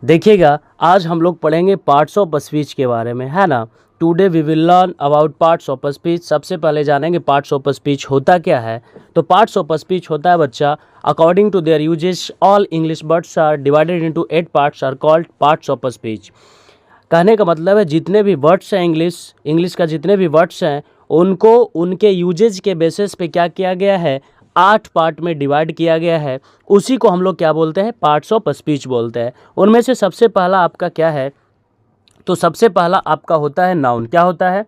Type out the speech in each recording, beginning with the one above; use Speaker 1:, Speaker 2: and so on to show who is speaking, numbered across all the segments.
Speaker 1: देखिएगा, आज हम लोग पढ़ेंगे पार्ट्स ऑफ स्पीच के बारे में, है ना। Today we will learn about parts of speech. सबसे पहले जानेंगे पार्ट्स ऑफ स्पीच होता क्या है। तो पार्ट्स ऑफ स्पीच होता है बच्चा, according to their uses all English words are divided into 8 parts are called parts of speech. कहने का मतलब है जितने भी वर्ड्स हैं इंग्लिश का जितने भी वर्ड्स हैं उनको उनके यूजेज के बेसिस पे क्या किया गया है, 8 पार्ट में डिवाइड किया गया है। उसी को हम लोग क्या बोलते हैं, पार्ट्स ऑफ स्पीच बोलते हैं। उनमें से सबसे पहला आपका क्या है, तो सबसे पहला आपका होता है नाउन। क्या होता है,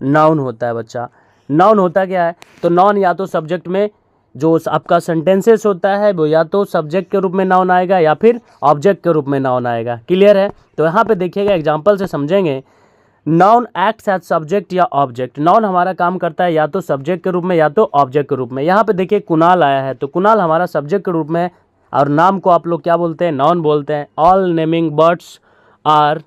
Speaker 1: नाउन होता है बच्चा। नाउन होता क्या है, तो नाउन या तो सब्जेक्ट में जो आपका सेंटेंसेस होता है वो या तो सब्जेक्ट के रूप में नाउन आएगा या फिर ऑब्जेक्ट के रूप में नाउन आएगा। क्लियर है। तो यहाँ पे देखिएगा, एग्जांपल से समझेंगे। नाउन एक्ट्स एज सब्जेक्ट या ऑब्जेक्ट। नाउन हमारा काम करता है या तो सब्जेक्ट के रूप में या तो ऑब्जेक्ट के रूप में। यहाँ पे देखिए कुणाल आया है, तो कुणाल हमारा सब्जेक्ट के रूप में, और नाम को आप लोग क्या बोलते हैं, नाउन बोलते हैं। All naming birds are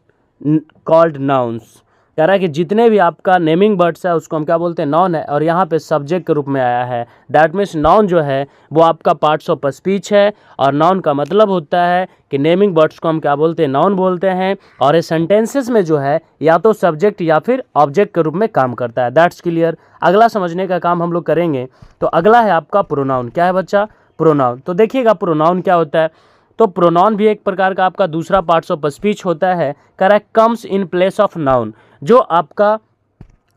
Speaker 1: called nouns. कह रहा है कि जितने भी आपका नेमिंग बर्ड्स है उसको हम क्या बोलते हैं, नाउन है, और यहाँ पे सब्जेक्ट के रूप में आया है। दैट मीन्स नाउन जो है वो आपका पार्ट्स ऑफ स्पीच है, और नाउन का मतलब होता है कि नेमिंग बर्ड्स को हम क्या बोलते हैं, नाउन बोलते हैं, और ये सेंटेंसेस में जो है या तो सब्जेक्ट या फिर ऑब्जेक्ट के रूप में काम करता है। That's clear. अगला समझने का काम हम लोग करेंगे। तो अगला है आपका प्रोनाउन। क्या है बच्चा, प्रोनाउन। तो देखिएगा प्रोनाउन क्या होता है, तो प्रोनाउन भी एक प्रकार का आपका दूसरा पार्ट्स ऑफ स्पीच होता है। Correct, comes in place of noun. जो आपका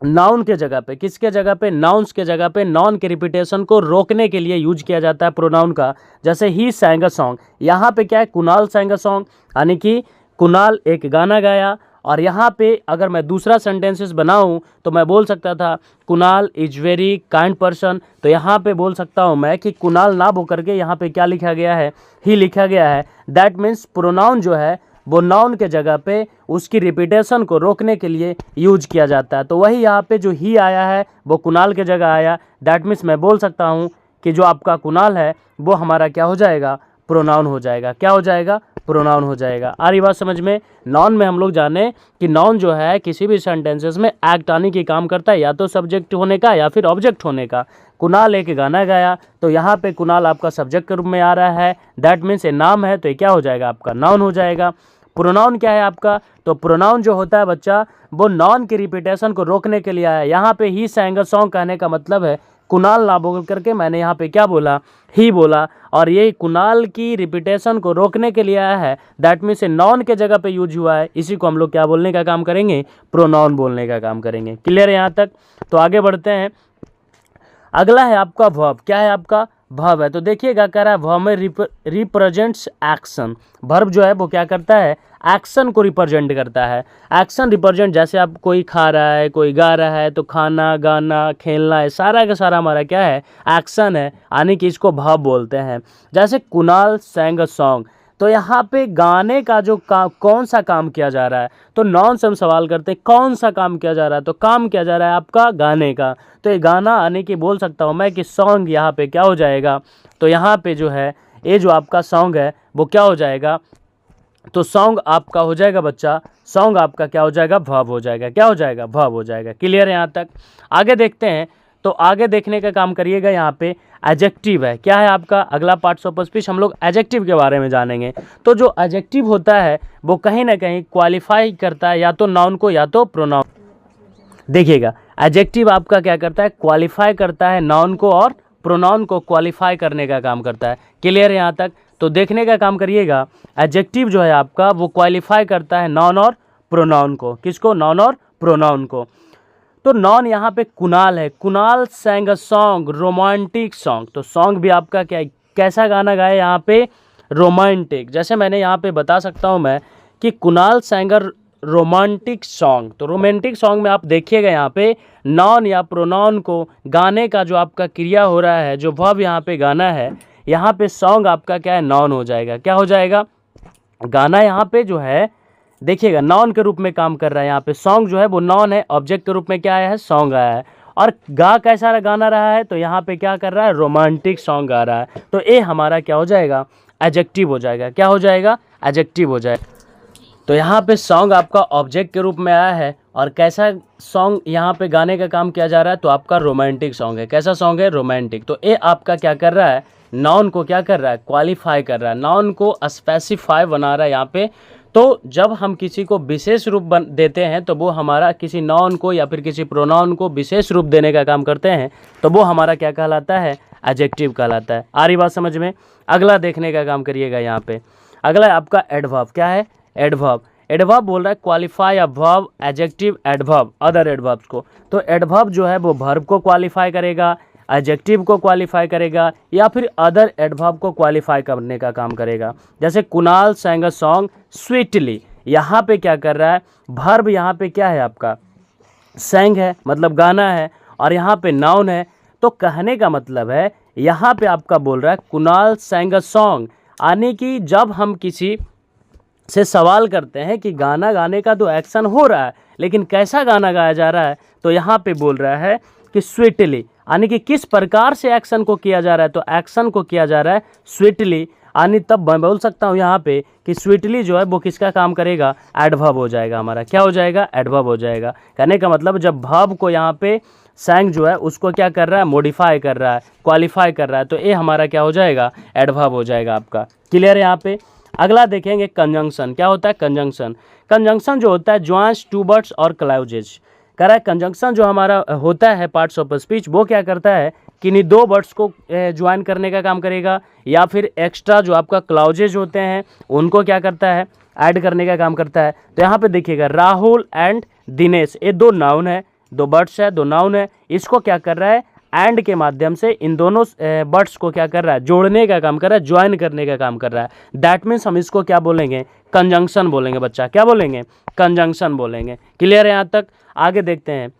Speaker 1: नाउन के जगह पे, किसके जगह पे, नाउन्स के जगह पे नाउन के रिपीटेशन को रोकने के लिए यूज किया जाता है प्रोनाउन का। जैसे ही सैंग अ सॉन्ग, यहाँ पे क्या है, कुणाल सैंग अ सॉन्ग, यानी कि कुणाल एक गाना गाया। और यहाँ पे अगर मैं दूसरा सेंटेंसेस बनाऊँ तो मैं बोल सकता था Kunal is very kind person. तो यहाँ पे बोल सकता हूँ मैं कि कुणाल ना बोल करके यहाँ पे क्या लिखा गया है, ही लिखा गया है। दैट मीन्स प्रोनाउन जो है वो नाउन के जगह पे उसकी रिपीटेशन को रोकने के लिए यूज किया जाता है। तो वही यहाँ पे जो ही आया है वो कुणाल के जगह आया। दैट मीन्स मैं बोल सकता हूँ कि जो आपका कुणाल है वो हमारा क्या हो जाएगा, प्रोनाउन हो जाएगा। क्या हो जाएगा, प्रोनाउन हो जाएगा। आ रही बात समझ में। नाउन में हम लोग जाने कि नाउन जो है किसी भी सेंटेंसेस में एक्ट आने की काम करता है, या तो सब्जेक्ट होने का या फिर ऑब्जेक्ट होने का। कुणाल एक गाना गाया, तो यहाँ पे कुणाल आपका सब्जेक्ट के रूप में आ रहा है। दैट मीन्स ये नाम है, तो ये क्या हो जाएगा, आपका नाउन हो जाएगा। प्रोनाउन क्या है आपका, तो प्रोनाउन जो होता है बच्चा वो नाउन की रिपीटेशन को रोकने के लिए आया। यहाँ पे ही सैंग अ सॉन्ग कहने का मतलब है कुणाल ना बोल करके मैंने यहाँ पे क्या बोला, ही बोला, और ये कुणाल की रिपीटेशन को रोकने के लिए आया है। दैट मीन्स नाउन के जगह पे यूज हुआ है। इसी को हम लोग क्या बोलने का काम करेंगे, प्रोनाउन बोलने का काम करेंगे। क्लियर है यहाँ तक। तो आगे बढ़ते हैं। अगला है आपका वर्ब। क्या है आपका, वर्ब है। तो देखिएगा, कह रहा है वर्ब में रिप्रेजेंट्स एक्शन। वर्ब जो है वो क्या करता है, एक्शन को रिप्रेजेंट करता है। एक्शन रिप्रेजेंट, जैसे आप कोई खा रहा है, कोई गा रहा है, तो खाना, गाना, खेलना है, सारा का सारा हमारा क्या है, एक्शन है, यानी कि इसको वर्ब बोलते हैं। जैसे कुणाल सैंग अ सॉन्ग, तो यहाँ पे गाने का जो कौन सा काम किया जा रहा है, तो नाउन से हम सवाल करते हैं कौन सा काम किया जा रहा है, तो काम किया जा रहा है आपका गाने का। तो ये गाना आने की बोल सकता हूँ मैं कि सॉन्ग यहाँ पे क्या हो जाएगा, तो यहाँ पे जो है ये जो आपका सॉन्ग है वो क्या हो जाएगा, तो सॉन्ग आपका हो जाएगा बच्चा, सॉन्ग आपका क्या हो जाएगा, वर्ब हो जाएगा। क्या हो जाएगा, वर्ब हो जाएगा। क्लियर है यहाँ तक। आगे देखते हैं। तो आगे देखने का काम करिएगा। यहाँ पे एडजेक्टिव है। क्या है आपका अगला पार्ट्स ऑफ स्पीच, हम लोग एडजेक्टिव के बारे में जानेंगे। तो जो एडजेक्टिव होता है वो कहीं ना कहीं क्वालिफाई करता है या तो नाउन को या तो प्रोनाउन। देखिएगा, एडजेक्टिव आपका क्या करता है, क्वालिफाई करता है नाउन को, और प्रोनाउन को क्वालिफाई करने का काम करता है। क्लियर है यहाँ तक। तो देखने का काम करिएगा, एडजेक्टिव जो है आपका वो क्वालिफाई करता है नाउन और प्रोनाउन को। किसको, नाउन और प्रोनाउन को। तो नाउन यहाँ पे कुणाल है। Kunal सैंग a song, romantic song. तो सॉन्ग भी आपका क्या, कैसा गाना गाया यहाँ पे, रोमांटिक। जैसे मैंने यहाँ पे बता सकता हूँ मैं कि कुणाल सैंग अ रोमांटिक सॉन्ग। तो रोमांटिक सॉन्ग में आप देखिएगा यहाँ पे नाउन या प्रोनाउन को, गाने का जो आपका क्रिया हो रहा है, जो वर्ब यहाँ पे गाना है, यहाँ पे सॉन्ग आपका क्या है, नाउन हो जाएगा। क्या हो जाएगा, गाना यहाँ पे जो है देखिएगा नाउन के रूप में काम कर रहा है। यहाँ पे सॉन्ग जो है वो नाउन है, ऑब्जेक्ट के रूप में क्या आया है, सॉन्ग आया है। और गा कैसा गाना रहा है, तो यहाँ पे क्या कर रहा है, रोमांटिक सॉन्ग गा रहा है। तो ये हमारा क्या हो जाएगा, एडजेक्टिव हो जाएगा। क्या हो जाएगा, एडजेक्टिव हो जाएगा। तो यहाँ पे सॉन्ग आपका ऑब्जेक्ट के रूप में आया है, और कैसा सॉन्ग यहाँ पे गाने का काम किया जा रहा है, तो आपका रोमांटिक सॉन्ग है। कैसा सॉन्ग है, रोमांटिक। तो ये आपका क्या कर रहा है, नाउन को क्या कर रहा है, क्वालिफाई कर रहा है, नाउन को स्पेसिफाई बना रहा है यहाँ पे। तो जब हम किसी को विशेष रूप देते हैं तो वो हमारा किसी नाउन को या फिर किसी प्रोनाउन को विशेष रूप देने का काम करते हैं, तो वो हमारा क्या कहलाता है, एडजेक्टिव कहलाता है। आ रही बात समझ में। अगला देखने का काम करिएगा यहाँ पे। अगला है आपका एडवर्ब। क्या है, एडवर्ब। एडवर्ब बोल रहा है qualify a verb, adjective, adverb, other adverbs को। तो एडवर्ब जो है वो वर्ब को क्वालिफाई करेगा, एडजेक्टिव को क्वालिफाई करेगा या फिर अदर एडवर्ब को क्वालिफाई करने का काम करेगा। जैसे Kunal sang a song sweetly, यहाँ पे क्या कर रहा है, वर्ब यहाँ पे क्या है आपका, sang है मतलब गाना है, और यहाँ पे नाउन है। तो कहने का मतलब है यहाँ पे आपका बोल रहा है कुणाल sang a सॉन्ग, यानी कि जब हम किसी से सवाल करते हैं कि गाना गाने का तो एक्शन हो रहा है लेकिन कैसा गाना गाया जा रहा है, तो यहाँ पे बोल रहा है कि स्वीटली, यानी कि किस प्रकार से एक्शन को किया जा रहा है, तो एक्शन को किया जा रहा है स्वीटली, यानी तब मैं बोल सकता हूँ यहाँ पे कि स्वीटली जो है वो किसका काम करेगा, एडवर्ब हो जाएगा हमारा। क्या हो जाएगा, एडवर्ब हो जाएगा। कहने का मतलब जब वर्ब को यहाँ पे sang जो है उसको क्या कर रहा है, मॉडिफाई कर रहा है, क्वालिफाई कर रहा है, तो ये हमारा क्या हो जाएगा, एडवर्ब हो जाएगा आपका। क्लियर है यहाँ पे। अगला देखेंगे कंजंक्शन। क्या होता है कंजंक्शन। कंजंक्शन जो होता है ज्वाइंस टू वर्ड्स और क्लाउजेज। कह रहा है कंजंक्शन जो हमारा होता है पार्ट्स ऑफ स्पीच, वो क्या करता है कि नहीं दो वर्ड्स को ज्वाइन करने का काम करेगा या फिर एक्स्ट्रा जो आपका क्लाउजेज होते हैं उनको क्या करता है, ऐड करने का काम करता है। तो यहाँ पे देखिएगा राहुल एंड दिनेश, ये दो नाउन है, दो वर्ड्स है, दो नाउन है, इसको क्या कर रहा है, एंड के माध्यम से इन दोनों वर्ड्स को क्या कर रहा है, जोड़ने का काम कर रहा है, ज्वाइन करने का काम कर रहा है। दैट मीन्स हम इसको क्या बोलेंगे, कंजंक्शन बोलेंगे बच्चा। क्या बोलेंगे, कंजंक्शन बोलेंगे। क्लियर है यहाँ तक। आगे देखते हैं।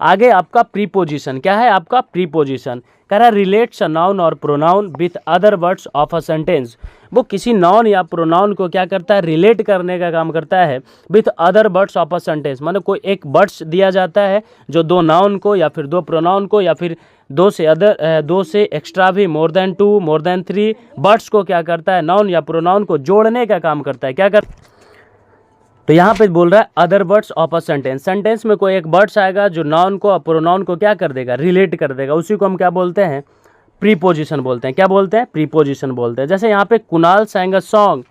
Speaker 1: आगे आपका प्रीपोजिशन। क्या है आपका प्रीपोजिशन। कह रहा है रिलेट्स अ नाउन और pronoun with other words of a sentence. वो किसी नाउन या प्रोनाउन को क्या करता है, रिलेट करने का काम करता है with other words of a sentence. माने कोई एक वर्ड्स दिया जाता है जो दो नाउन को या फिर दो प्रोनाउन को या फिर दो से एक्स्ट्रा भी, more than 2, more than 3 words को क्या करता है, नाउन या प्रोनाउन को जोड़ने का काम करता है। क्या कर, तो यहाँ पे बोल रहा है other words of a sentence. Sentence में कोई एक वर्ड्स आएगा जो नाउन को और प्रोनाउन को क्या कर देगा, रिलेट कर देगा, उसी को हम क्या बोलते हैं, प्रीपोजिशन बोलते हैं। क्या बोलते हैं, प्रीपोजिशन बोलते हैं। जैसे यहाँ पे Kunal sang a song,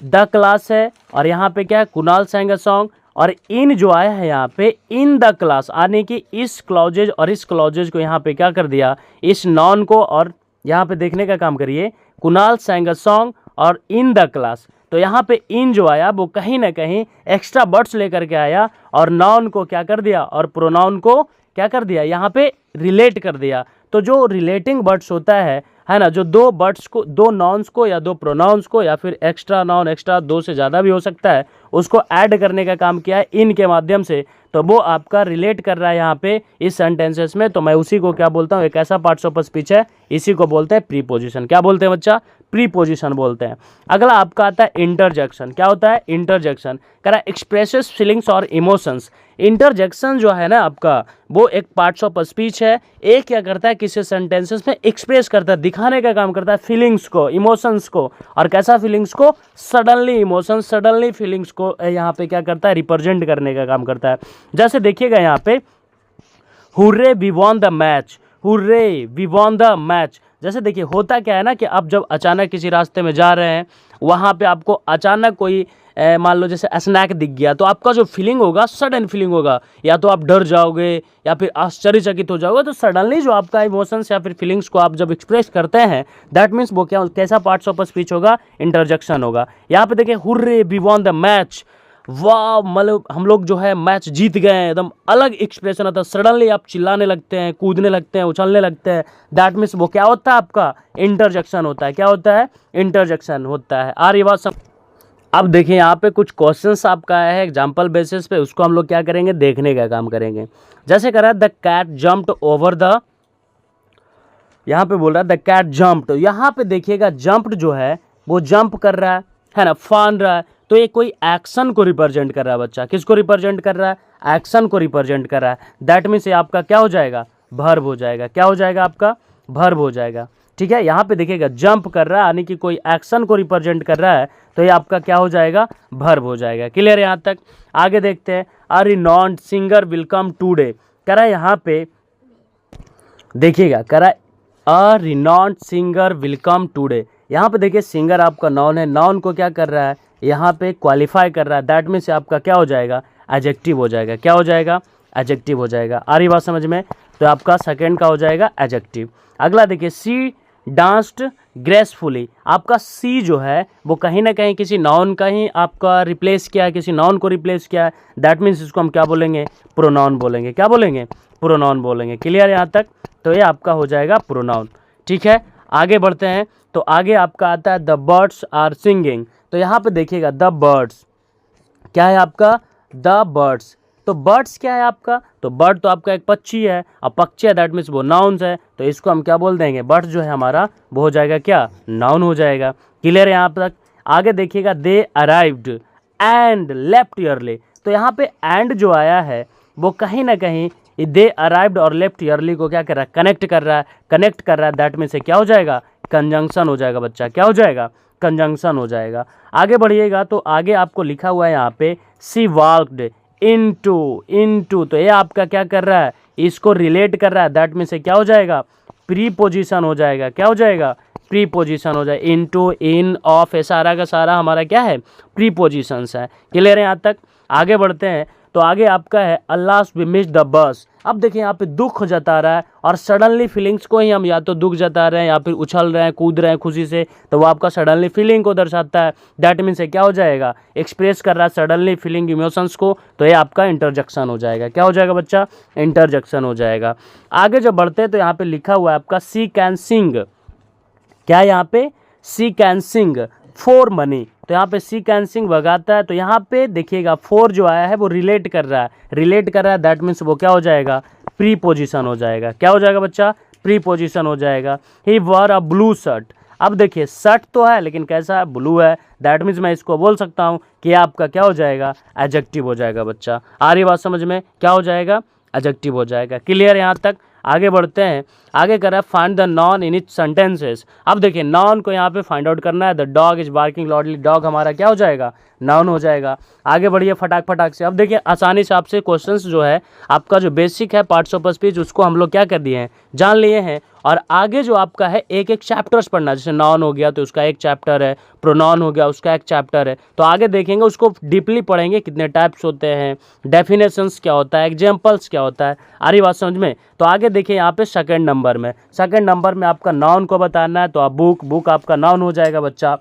Speaker 1: the class है और यहाँ पे क्या है, कुणाल sang a सॉन्ग, और इन जो आया है यहाँ पे इन द क्लास, यानी कि इस क्लॉजेज और इस क्लॉजेज को यहाँ पे क्या कर दिया, इस नाउन को, और यहाँ पे देखने का काम करिए कुणाल sang a सॉन्ग और इन द क्लास। तो यहाँ पे इन जो आया वो कहीं ना कहीं एक्स्ट्रा वर्ड्स लेकर के आया और नाउन को क्या कर दिया और प्रोनाउन को क्या कर दिया, यहाँ पे रिलेट कर दिया। तो जो रिलेटिंग वर्ड्स होता है ना, जो दो वर्ड्स को, दो नाउन्स को या दो प्रोनाउंस को या फिर एक्स्ट्रा नाउन, एक्स्ट्रा दो से ज़्यादा भी हो सकता है, उसको ऐड करने का काम किया है इन के माध्यम से, तो वो आपका रिलेट कर रहा है यहाँ पे इस सेंटेंसेस में। तो मैं उसी को क्या बोलता हूँ, एक ऐसा पार्ट्स ऑफ स्पीच है, इसी को बोलते हैं प्रीपोजिशन। क्या बोलते हैं बच्चा, प्रीपोजिशन बोलते हैं। अगला आपका आता है इंटरजेक्शन। क्या होता है इंटरजेक्शन, कह रहा है एक्सप्रेसेस फीलिंग्स और इमोशंस। इंटरजेक्शन जो है ना आपका, वो एक पार्ट्स ऑफ स्पीच है। एक क्या करता है, किसी सेंटेंसेस में एक्सप्रेस करता है, दिखाने का काम करता है फीलिंग्स को, इमोशंस को। और कैसा फीलिंग्स को, सडनली इमोशंस, सडनली फीलिंग्स को यहाँ पे क्या करता है, रिप्रेजेंट करने का काम करता है। जैसे देखिएगा यहाँ पे hurray we won the match, hurray we won the match. जैसे देखिए होता क्या है ना कि आप जब अचानक किसी रास्ते में जा रहे हैं, वहाँ पे आपको अचानक कोई मान लो जैसे स्नैक दिख गया, तो आपका जो फीलिंग होगा, सडन फीलिंग होगा, या तो आप डर जाओगे या फिर आश्चर्यचकित हो जाओगे। तो सडनली जो आपका इमोशंस या फिर फीलिंग्स को आप जब एक्सप्रेस करते हैं, दैट मीन्स वो क्या, कैसा पार्ट्स ऑफ स्पीच होगा, इंटरजेक्शन होगा। यहाँ पे देखिए hurray we won the match, वाह मतलब हम लोग जो है मैच जीत गए हैं, एकदम अलग एक्सप्रेशन आता है। सडनली आप चिल्लाने लगते हैं, कूदने लगते हैं, उछलने लगते हैं, दैट मीन्स वो क्या होता है, आपका इंटरजेक्शन होता है। क्या होता है, इंटरजेक्शन होता है। आ रही बात। अब देखिए यहाँ पे कुछ क्वेश्चंस आपका है एग्जाम्पल बेसिस पे, उसको हम लोग क्या करेंगे, देखने का काम करेंगे। जैसे कह रहा है the cat jumped over the, यहाँ पे बोल रहा है द कैट जम्प्ड। यहाँ पे देखिएगा जम्प्ड जो है वो जंप कर रहा है ना, फान रहा है, तो ये कोई एक्शन को रिप्रेजेंट कर रहा है बच्चा। किसको रिप्रेजेंट कर रहा है, एक्शन को रिप्रेजेंट कर रहा है। दैट मीन्स ये आपका क्या हो जाएगा, वर्ब हो जाएगा। क्या हो जाएगा आपका, वर्ब हो जाएगा। ठीक है, यहाँ पे देखिएगा जंप कर रहा है यानी कि कोई एक्शन को रिप्रेजेंट कर रहा है, तो ये आपका क्या हो जाएगा, वर्ब हो जाएगा। क्लियर है यहाँ तक। आगे देखते हैं a renowned singer will come today. कह रहा है यहाँ पे देखिएगा, कह रहा है a renowned singer will come today. यहाँ पे देखिए सिंगर आपका नाउन है, नाउन को क्या कर रहा है यहाँ पे क्वालिफाई कर रहा है, दैट मीन्स आपका क्या हो जाएगा एडजेक्टिव हो जाएगा। क्या हो जाएगा एडजेक्टिव हो जाएगा। आ रही बात समझ में? तो आपका सेकंड का हो जाएगा एडजेक्टिव। अगला देखिए सी डांस्ड ग्रेसफुली, आपका सी जो है वो कहीं ना कहीं किसी नाउन का ही आपका रिप्लेस किया है, किसी नाउन को रिप्लेस किया है, दैट मीन्स इसको हम क्या बोलेंगे प्रोनाउन बोलेंगे। क्या बोलेंगे प्रोनाउन बोलेंगे। क्लियर यहाँ तक? तो ये आपका हो जाएगा प्रोनाउन। ठीक है, आगे बढ़ते हैं। तो आगे आपका आता है द बर्ड्स आर सिंगिंग। तो यहाँ पे देखिएगा द बर्ड्स क्या है आपका द बर्ड्स। तो बर्ड्स क्या है आपका? तो बर्ड तो आपका एक पक्षी है, अब पक्षी है दैट मीन्स वो नाउन्स है, तो इसको हम क्या बोल देंगे बर्ड्स जो है हमारा वो हो जाएगा क्या नाउन हो जाएगा। क्लियर है यहाँ तक? आगे देखिएगा दे अराइव्ड एंड लेफ्ट ईयरली। तो यहाँ पे एंड जो आया है वो कहीं ना कहीं दे अराइव्ड और लेफ्ट ईयरली को क्या कर रहा है कनेक्ट कर रहा है, दैट मीन्स क्या हो जाएगा कंजंक्शन हो जाएगा बच्चा। क्या हो जाएगा कंजंक्शन हो जाएगा। आगे बढ़िएगा तो आगे आपको लिखा हुआ है यहाँ पे सी वॉल्क्ड इनटू, तो ये आपका क्या कर रहा है इसको रिलेट कर रहा है, दैट मीन्स क्या हो जाएगा प्रीपोजिशन हो जाएगा। क्या हो जाएगा प्रीपोजिशन हो जाएगा। इनटू इन ऑफ सारा का सारा हमारा क्या है प्रीपोजिशंस है। क्लियर है यहाँ तक? आगे बढ़ते हैं। तो आगे आपका है Allah we miss the bus. अब देखिए यहाँ पे दुख जता रहा है और सडनली फीलिंग्स को ही हम या तो दुख जता रहे हैं या फिर उछल रहे हैं कूद रहे हैं खुशी से, तो वो आपका सडनली फीलिंग को दर्शाता है, दैट मीन्स क्या हो जाएगा एक्सप्रेस कर रहा है सडनली फीलिंग इमोशंस को, तो ये आपका इंटरजेक्शन हो जाएगा। क्या हो जाएगा बच्चा इंटरजेक्शन हो जाएगा। आगे जब बढ़ते हैं तो यहाँ पे लिखा हुआ है आपका सी कैन सिंग। क्या यहाँ पे सी कैन सिंग फॉर मनी। तो यहाँ पे सी कैन सिंग भगाता है, तो यहाँ पे देखिएगा फोर जो आया है वो रिलेट कर रहा है, दैट मीन्स वो क्या हो जाएगा प्रीपोजिशन हो जाएगा। क्या हो जाएगा बच्चा प्रीपोजिशन हो जाएगा। ही वॉर अ ब्लू शर्ट। अब देखिए शर्ट तो है लेकिन कैसा है ब्लू है, दैट मीन्स मैं इसको बोल सकता हूँ कि आपका क्या हो जाएगा एडजेक्टिव हो जाएगा बच्चा। आ रही बात समझ में? क्या हो जाएगा एडजेक्टिव हो जाएगा। क्लियर यहाँ तक? आगे बढ़ते हैं। आगे कर रहा है find the non in it sentences. अब देखिए नॉन को यहाँ पे फाइंड आउट करना है। The dog is barking loudly, dog हमारा क्या हो जाएगा नाउन हो जाएगा। आगे बढ़िए फटाक से। अब देखिए आसानी से आपसे क्वेश्चंस जो है आपका जो बेसिक है पार्ट्स ऑफ स्पीच उसको हम लोग क्या कर दिए हैं जान लिए हैं, और आगे जो आपका है एक एक चैप्टर्स पढ़ना, जैसे नाउन हो गया तो उसका एक चैप्टर है, प्रोनाउन हो गया उसका एक चैप्टर है, तो आगे देखेंगे उसको डीपली पढ़ेंगे कितने टाइप्स होते हैं, डेफिनेशंस क्या होता है, एग्जाम्पल्स क्या होता है। आ रही बात समझ में? तो आगे देखिए यहाँ पे सेकंड नंबर में आपका नाउन को बताना है, तो आप बुक आपका नाउन हो जाएगा बच्चा।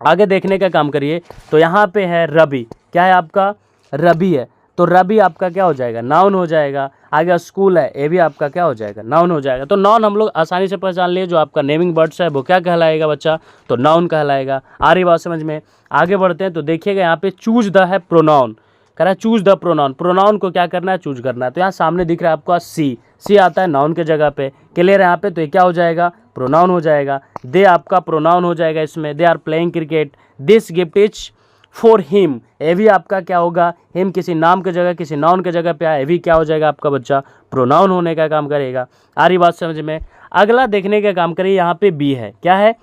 Speaker 1: आगे देखने का काम करिए। तो यहाँ पे है रवि, क्या है आपका रवि है, तो रवि आपका क्या हो जाएगा नाउन हो जाएगा। आगे स्कूल है, ये भी आपका क्या हो जाएगा नाउन हो जाएगा। तो नाउन हम लोग आसानी से पहचान लिए, जो आपका नेमिंग वर्ड्स है वो क्या कहलाएगा बच्चा तो नाउन कहलाएगा। आ रही बात समझ में? आगे बढ़ते हैं। तो देखिएगा यहाँ पे चूज द है प्रोनाउन, कह रहा है चूज द प्रोनाउन, प्रोनाउन को क्या करना है चूज करना है। तो यहाँ सामने दिख रहा है आपका सी आता है नाउन के जगह पे। क्लियर है यहाँ पे? तो ये क्या हो जाएगा प्रोनाउन हो जाएगा। दे आपका प्रोनाउन हो जाएगा इसमें, they are playing cricket. This gift is for him, ये भी आपका क्या होगा हिम किसी नाम के जगह किसी नाउन के जगह पे आया, ये भी क्या हो जाएगा आपका बच्चा प्रोनाउन होने का काम करेगा। आ रही बात समझ में? अगला देखने का काम करिए। यहाँ पे बी है, क्या है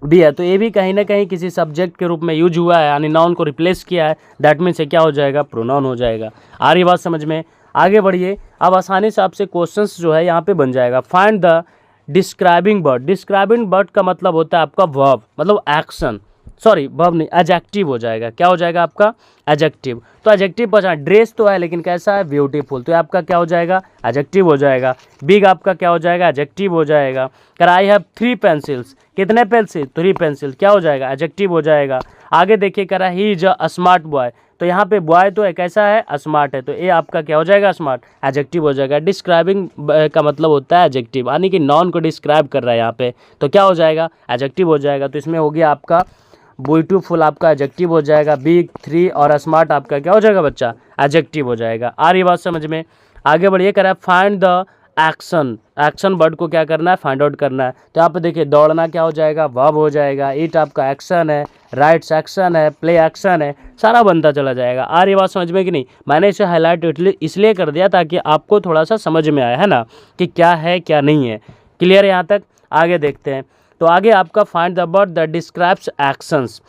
Speaker 1: बी है, तो ये भी कहीं ना कहीं किसी सब्जेक्ट के रूप में यूज हुआ है, यानी नाउन को रिप्लेस किया है, दैट मीन्स क्या हो जाएगा प्रोनाउन हो जाएगा। आ रही बात समझ में? आगे बढ़िए। अब आसानी से आपसे क्वेश्चंस जो है यहाँ पे बन जाएगा। Find the describing word. Describing word का मतलब होता है आपका वर्ब, मतलब एक्शन, सॉरी वर्ब नहीं एडजेक्टिव हो जाएगा। क्या हो जाएगा आपका एडजेक्टिव। तो एडजेक्टिव पहचान, ड्रेस तो है लेकिन कैसा है ब्यूटीफुल, तो आपका क्या हो जाएगा एडजेक्टिव हो जाएगा। बिग आपका क्या हो जाएगा एडजेक्टिव हो जाएगा। कर आई हैव 3 पेंसिल्स, कितने पेंसिल 3 पेंसिल, क्या हो जाएगा एडजेक्टिव हो जाएगा। आगे देखिए करा he is a smart boy, तो यहाँ पे बॉय तो है कैसा है स्मार्ट है, तो ये आपका क्या हो जाएगा स्मार्ट एडजेक्टिव हो जाएगा। डिस्क्राइबिंग का मतलब होता है एडजेक्टिव, यानी कि नॉन को डिस्क्राइब कर रहा है यहाँ पे, तो क्या हो जाएगा एडजेक्टिव हो जाएगा। तो इसमें हो गया आपका ब्यूटीफुल आपका एडजेक्टिव हो जाएगा, बिग 3 और स्मार्ट आपका क्या हो जाएगा बच्चा एडजेक्टिव हो जाएगा। आ रही बात समझ में? आगे बढ़िए करा find the action, action word को क्या करना है फाइंड आउट करना है। तो यहाँ पे देखिए दौड़ना क्या हो जाएगा वर्ब हो जाएगा, ईट आपका एक्शन है, राइट्स एक्शन है, प्ले एक्शन है, सारा बनता चला जाएगा। आ रही बात समझ में कि नहीं? मैंने इसे हाईलाइट इसलिए कर दिया ताकि आपको थोड़ा सा समझ में आया है ना कि क्या है क्या नहीं है। क्लियर है यहाँ तक? आगे देखते हैं। तो आगे आपका find the word that describes actions.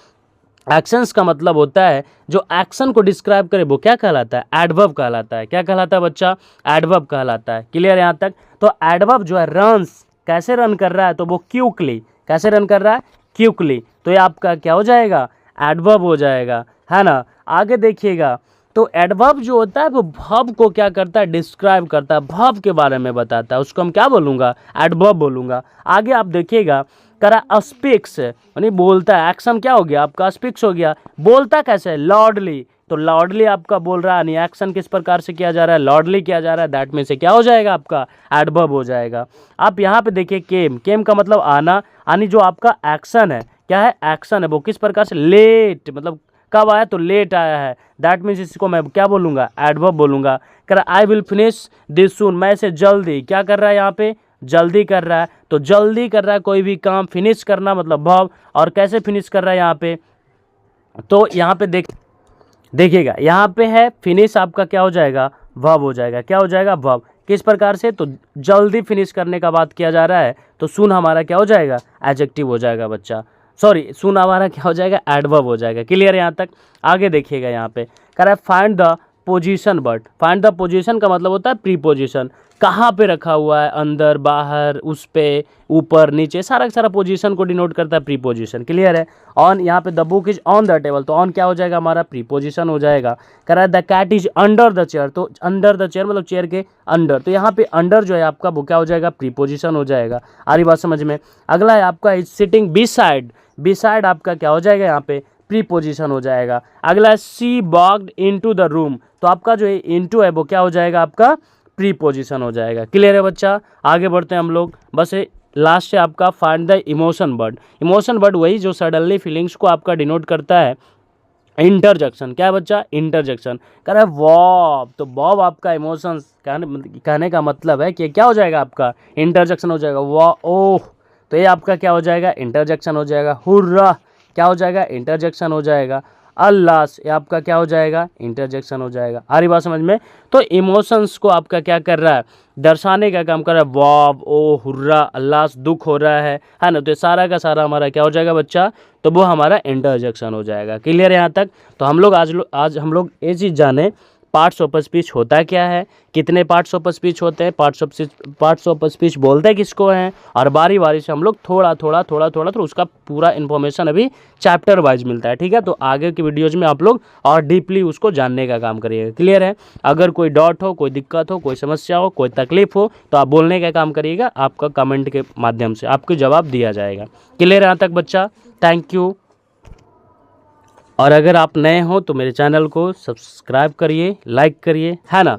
Speaker 1: Actions का मतलब होता है जो एक्शन को डिस्क्राइब करे वो क्या कहलाता है एडवर्ब कहलाता है। क्या कहलाता है बच्चा एडवर्ब कहलाता है। क्लियर यहाँ तक? तो एडवर्ब जो है रन्स, कैसे रन कर रहा है तो वो क्विकली, कैसे रन कर रहा है क्विकली, तो ये आपका क्या हो जाएगा, एडवर्ब हो जाएगा, है ना। आगे देखिएगा, तो एडवर्ब जो होता है वो वर्ब को क्या करता है, डिस्क्राइब करता है, वर्ब के बारे में बताता है, उसको हम क्या बोलूँगा, एडवर्ब बोलूँगा। आगे आप देखिएगा, करा स्पीक्स यानी बोलता है, एक्शन क्या हो गया आपका, स्पीक्स हो गया। बोलता कैसे, लॉर्डली, तो लॉर्डली आपका बोल रहा है, यानी एक्शन किस प्रकार से किया जा रहा है, लॉर्डली किया जा रहा है, दैट में से क्या हो जाएगा आपका, एडवर्ब हो जाएगा। आप यहाँ पे देखिए केम, केम का मतलब आना, यानी जो आपका एक्शन है, क्या है, एक्शन है, वो किस प्रकार से, लेट, मतलब कब आया, तो लेट आया है, दैट मीन्स इसको मैं क्या बोलूँगा, एडवर्ब बोलूँगा। कह रहा आई विल फिनिश दिस सून, मैं इसे जल्दी, क्या कर रहा है यहाँ पे, जल्दी कर रहा है, तो जल्दी कर रहा है कोई भी काम, फिनिश करना मतलब वर्ब, और कैसे फिनिश कर रहा है यहाँ पे, तो यहाँ पे देखिएगा यहाँ पे है फिनिश, आपका क्या हो जाएगा, वर्ब हो जाएगा, क्या हो जाएगा, वर्ब। किस प्रकार से, तो जल्दी फिनिश करने का बात किया जा रहा है, तो सून हमारा क्या हो जाएगा, एडजेक्टिव हो जाएगा बच्चा, सॉरी सून हमारा क्या हो जाएगा, एडवर्ब हो जाएगा। क्लियर यहाँ तक। आगे देखिएगा यहाँ पे कह रहा है find the position, but find the position का मतलब होता है प्रीपोजिशन, कहाँ पे रखा हुआ है, अंदर, बाहर, उस पे, ऊपर, नीचे, सारा का सारा पोजीशन को डिनोट करता है प्रीपोजिशन। क्लियर है। ऑन, यहाँ पे the book is on the table, तो ऑन क्या हो जाएगा हमारा, प्रीपोजिशन हो जाएगा। कह रहा है the cat is under the chair, तो अंडर द चेयर मतलब चेयर के अंडर, तो यहाँ पे अंडर जो है आपका वो क्या हो जाएगा, प्रीपोजिशन हो जाएगा। आ रही बात समझ में। अगला है आपका इज सिटिंग बिसाइड, बिसाइड आपका क्या हो जाएगा यहाँ पे, प्रीपोजिशन हो जाएगा। अगला है सी वॉक्ड इनटू द रूम, तो आपका जो इनटू है वो क्या हो जाएगा, आपका प्रीपोजिशन हो जाएगा। क्लियर है बच्चा। आगे बढ़ते हैं हम लोग, बस लास्ट है आपका find the emotion word. Emotion word वही जो सडनली फीलिंग्स को आपका डिनोट करता है। इंटरजेक्शन क्या है बच्चा, इंटरजेक्शन। कह रहा है वॉब, तो वॉब आपका इमोशंस कहने का मतलब है कि क्या हो जाएगा आपका, इंटरजेक्शन हो जाएगा। वॉ ओह, तो ये आपका क्या हो जाएगा, इंटरजेक्शन हो जाएगा। हुर्रा क्या हो जाएगा, इंटरजेक्शन हो जाएगा। अल्लास ये आपका क्या हो जाएगा, इंटरजेक्शन हो जाएगा। आ रही बात समझ में। तो इमोशंस को आपका क्या कर रहा है, दर्शाने का काम कर रहा है। वॉब, ओ, हुर्रा, अल्लास, दुख हो रहा है ना, तो सारा का सारा हमारा क्या हो जाएगा बच्चा, तो वो हमारा इंटरजेक्शन हो जाएगा। क्लियर है यहाँ तक। तो हम लोग आज हम लोग ये चीज़ जाने पार्ट्स ऑफ स्पीच होता क्या है, कितने पार्ट्स ऑफ स्पीच होते हैं, पार्ट्स ऑफ स्पीच बोलते किसको हैं, और बारी बारी से हम लोग थोड़ा थोड़ा तो उसका पूरा इन्फॉर्मेशन अभी चैप्टर वाइज मिलता है। ठीक है, तो आगे की वीडियोज में आप लोग और डीपली उसको जानने का काम करिएगा। क्लियर है। अगर कोई डाउट हो, कोई दिक्कत हो, कोई समस्या हो, कोई तकलीफ हो, तो आप बोलने का काम करिएगा, आपका कमेंट के माध्यम से आपको जवाब दिया जाएगा। क्लियर है यहाँ तक बच्चा। Thank you. और अगर आप नए हो तो मेरे चैनल को सब्सक्राइब करिए, लाइक करिए, है ना।